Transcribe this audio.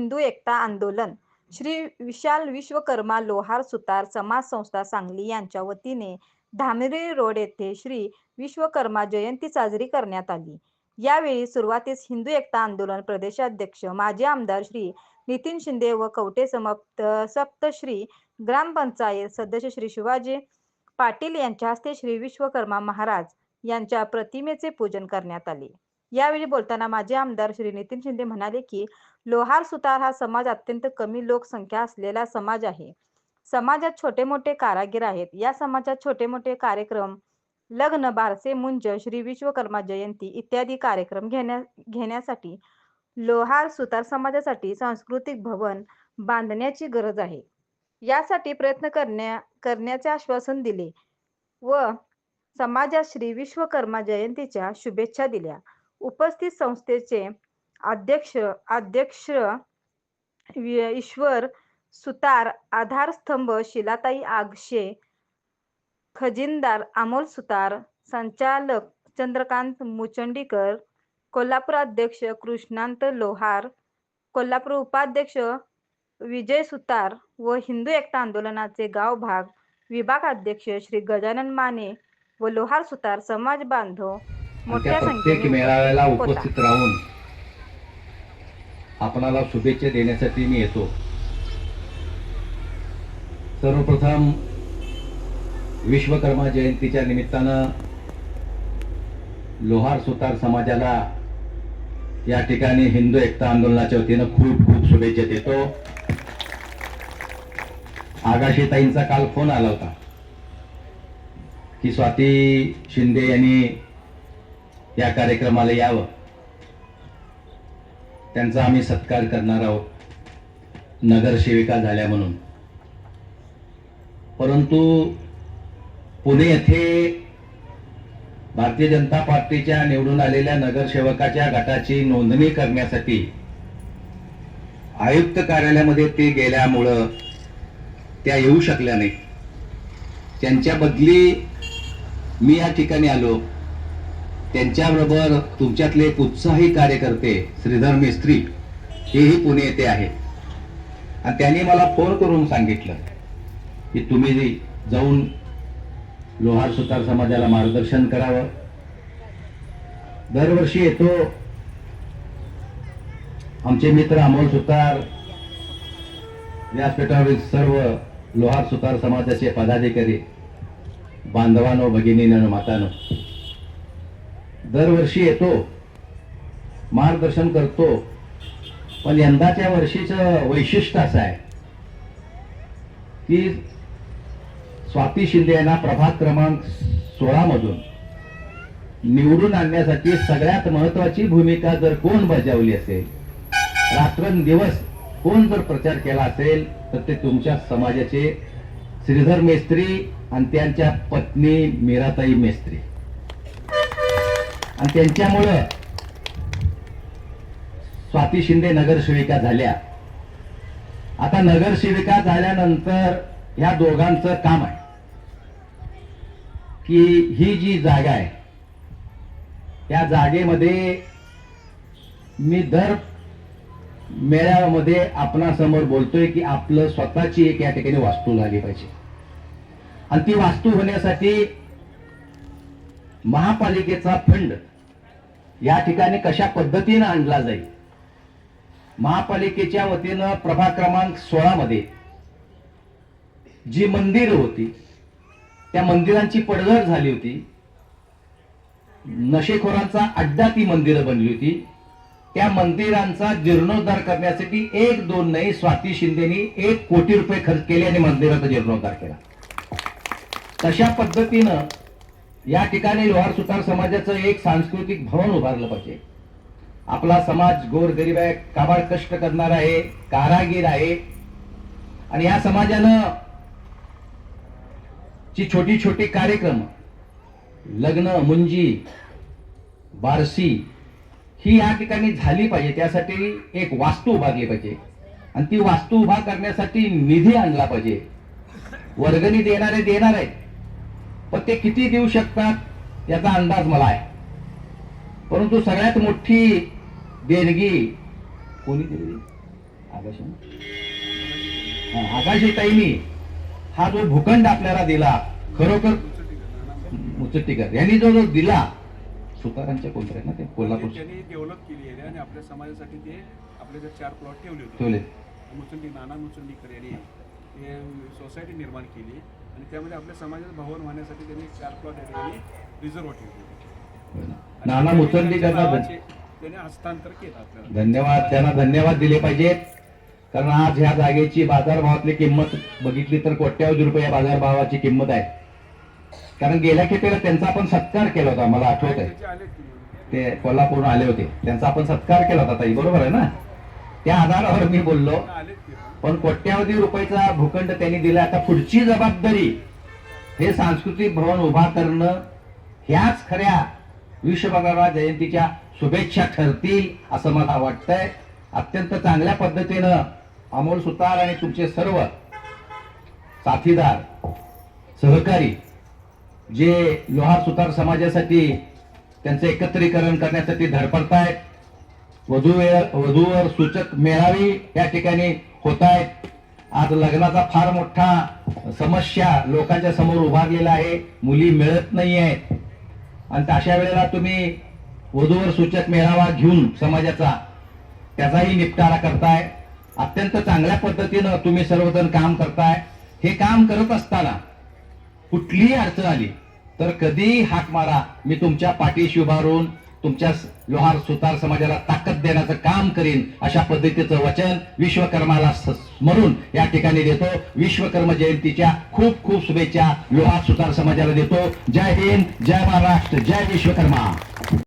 हिंदू एकता आंदोलन श्री विशाल विश्वकर्मा लोहार सुतार समाज संस्था सांगली यांच्या वतीने धामरी रोड येथे श्री विश्वकर्मा जयंती साजरी करण्यात आली। यावेळी सुरुवातीस हिंदू एकता आंदोलन प्रदेशाध्यक्ष माजी आमदार श्री नितीन शिंदे व कवठे सप्तश्री ग्रामपंचायत सदस्य श्री शिवाजी पाटील यांच्या हस्ते श्री विश्वकर्मा महाराज यांच्या प्रतिमेचे पूजन करण्यात आले। यावेळी बोलताना माजी आमदार श्री नितीन शिंदे म्हणाले की लोहार सुतार हा समाज अत्यंत कमी लोकसंख्या असलेला समाज आहे। समाजात छोटे मोठे कारागीर आहेत। या समाजात छोटे मोठे कार्यक्रम लग्न बारसे मुंज श्री विश्वकर्मा जयंती इत्यादी कार्यक्रम घेण्यासाठी लोहार सुतार समाजासाठी सांस्कृतिक भवन बांधण्याची गरज आहे। यासाठी प्रयत्न करण्याचे आश्वासन दिले व समाजात श्री विश्वकर्मा जयंतीच्या शुभेच्छा दिल्या। उपस्थित संस्थेचे अध्यक्ष ईश्वर सुतार, आधारस्तंभ शिलाताई आगशे, खजिनदार अमोल सुतार, संचालक चंद्रकांत मुचंडीकर, कोल्हापूर अध्यक्ष कृष्णांत लोहार, कोल्हापूर उपाध्यक्ष विजय सुतार व हिंदू एकता आंदोलनाचे गाव भाग विभाग अध्यक्ष श्री गजानन माने व लोहार सुतार समाज बांधव मोठ्या संख्येने मेळाव्याला उपस्थित राहून आपणाला शुभेच्छा देण्यासाठी मी येतो। सर्वप्रथम विश्वकर्मा जयंतीच्या निमित्तानं लोहार सुतार समाजाला या ठिकाणी हिंदू एकता आंदोलनाच्या वतीनं खूप खूप शुभेच्छा देतो। आगाशेताईंचा काल फोन आला होता की स्वाती शिंदे यांनी या कार्यक्रमाला यावं, त्यांचा आम्ही सत्कार करणार आहोत नगरसेविका झाल्या म्हणून। परंतु पुणे येथे भारतीय जनता पार्टीच्या निवडून आलेल्या नगरसेवकाच्या गटाची नोंदणी करण्यासाठी आयुक्त कार्यालयामध्ये ते गेल्यामुळं त्या येऊ शकल्या नाहीत। त्यांच्या बदली मी या ठिकाणी आलो। त्यांच्याबरोबर तुमच्यातले एक उत्साही कार्यकर्ते श्रीधर मेस्त्री हेही पुणे येथे आहेत आणि त्यांनी मला फोन करून सांगितलं की तुम्ही जाऊन लोहार सुतार समाजाला मार्गदर्शन करावं। दरवर्षी येतो, आमचे मित्र अमोल सुतार, व्यासपीठावरील सर्व लोहार सुतार समाजाचे पदाधिकारी बांधवांनो भगिनीनो मातांनो, दरवर्षी येतो, मार्गदर्शन करतो। पण यंदाच्या वर्षीचं वैशिष्ट्य असं आहे की स्वाती शिंदे यांना प्रभाग क्रमांक 16 मधून निवडून आणण्यासाठी सगळ्यात महत्वाची भूमिका जर कोण बजावली असेल, रात्रंदिवस कोण जर प्रचार केला असेल तर ते तुमच्या समाजाचे श्रीधर मेस्त्री आणि त्यांच्या पत्नी मीराताई मेस्त्री। आणि त्यांच्यामुळं स्वाती शिंदे नगरसेविका झाल्या। आता नगरसेविका झाल्यानंतर ह्या दोघांचं काम आहे की ही जी जागा आहे त्या जागेमध्ये मी दर मेळाव्यामध्ये आपणासमोर बोलतोय की आपलं स्वतःची एक या ठिकाणी वास्तू झाली पाहिजे आणि ती वास्तू होण्यासाठी महापालिकेचा फंड या ठिकाणी कशा पद्धतीने आणला जाईल। महापालिकेच्या वतीनं प्रभाग क्रमांक 16 मध्ये जी मंदिरं होती त्या मंदिरांची पडझड झाली होती, नशेखोरांचा अड्डा ती मंदिरं बनली होती। त्या मंदिरांचा जीर्णोद्धार करण्यासाठी 1-2 नाही, स्वाती शिंदेनी 1 कोटी रुपये खर्च केले आणि मंदिराचा जीर्णोद्धार केला। तशा पद्धतीनं या ठिकाणी लोहार सुतार समाजाचं एक सांस्कृतिक भवन उभारलं पाहिजे। आपला समाज गोरगरीब आहे, काबाड कष्ट करणार आहे, कारागीर आहे आणि या समाजानं ची छोटी छोटी कार्यक्रम लग्न मुंजी बारसी ही या ठिकाणी झाली पाहिजे। त्यासाठी एक वास्तू उभारली पाहिजे आणि ती वास्तू उभा करण्यासाठी निधी आणला पाहिजे। वर्गणी देणारे देणार आहेत, पण ते किती देऊ शकतात याचा अंदाज मला आहे। परंतु सगळ्यात मोठी देणगी कोणी दिली? आकाशीताईंनी हा जो भूखंड आपल्याला दिला, खरोखर मुचट्टीकर यांनी जो जो दिला, सुतारांच्या कोणत्या ना ते कोल्हापूर त्यांनी डेव्हलप केली आहे आणि आपल्या समाजासाठी ते आपले जर 4 प्लॉट ठेवले होते. ठेवले. नाना मुचंडीकर यांनी हे सोसायटी निर्माण केली आणि त्यामध्ये आपल्या समाजाचं भवन होण्यासाठी त्यांनी 4 प्लॉट या ठिकाणी रिझर्व ठेवले. नाना मुचंडीकरांना त्याने हस्तांतर केलं आपल्याला. धन्यवाद, त्यांना धन्यवाद दिले पाहिजेत. कारण आज ह्या जागेची बाजारभावातली किंमत बघितली तर कोट्यावधी रुपये या बाजारभावाची किंमत आहे. कारण गेल्या खेपेला त्यांचा आपण सत्कार केला होता, मला आठवत आहे. त्याचे आले ते कोल्हापूरहून आले होते, त्यांचा आपण सत्कार केला होता ताई, बरोबर आहे ना? त्या आधारावर मी बोललो. आले ते पण कोट्यावधी रुपयाचा भूखंड त्यांनी दिला. आता पुढची जबाबदारी हे सांस्कृतिक भवन उभा करणं, ह्याच खऱ्या विश्वकर्मा जयंतीच्या शुभेच्छा ठरतील असं मला वाटतंय. अत्यंत चांगल्या पद्धतीनं अमोल सुतार आणि तुमचे सर्व साथीदार सहकारी जे लोहार सुतार समाजासाठी त्यांचं एकत्रीकरण करण्यासाठी धडपडतायत. वधूवर सूचक मेळावे या ठिकाणी होत आहेत. आज लग्नाचा फार मोठा समस्या लोकांच्या समोर उभारलेला आहे, मुली मिळत नाही आहेत. आणि अशा वेळेला तुम्ही वधूवर सूचक मेळावा घेऊन समाजाचा त्याचाही निपटारा करताय. अत्यंत चांगल्या पद्धतीनं तुम्ही सर्वजण काम करताय. हे काम करत असताना कुठलीही अडचण आली तर कधीही हाक मारा, मी तुमच्या पाठीशी उभा राहून तुमच्या लोहार सुतार समाजाला ताकद देण्याचं काम करीन, अशा पद्धतीचं वचन विश्वकर्माला स्मरून या ठिकाणी देतो. विश्वकर्मा जयंतीच्या खूप खूप शुभेच्छा लोहार सुतार समाजाला देतो. जय हिंद, जय महाराष्ट्र, जय विश्वकर्मा.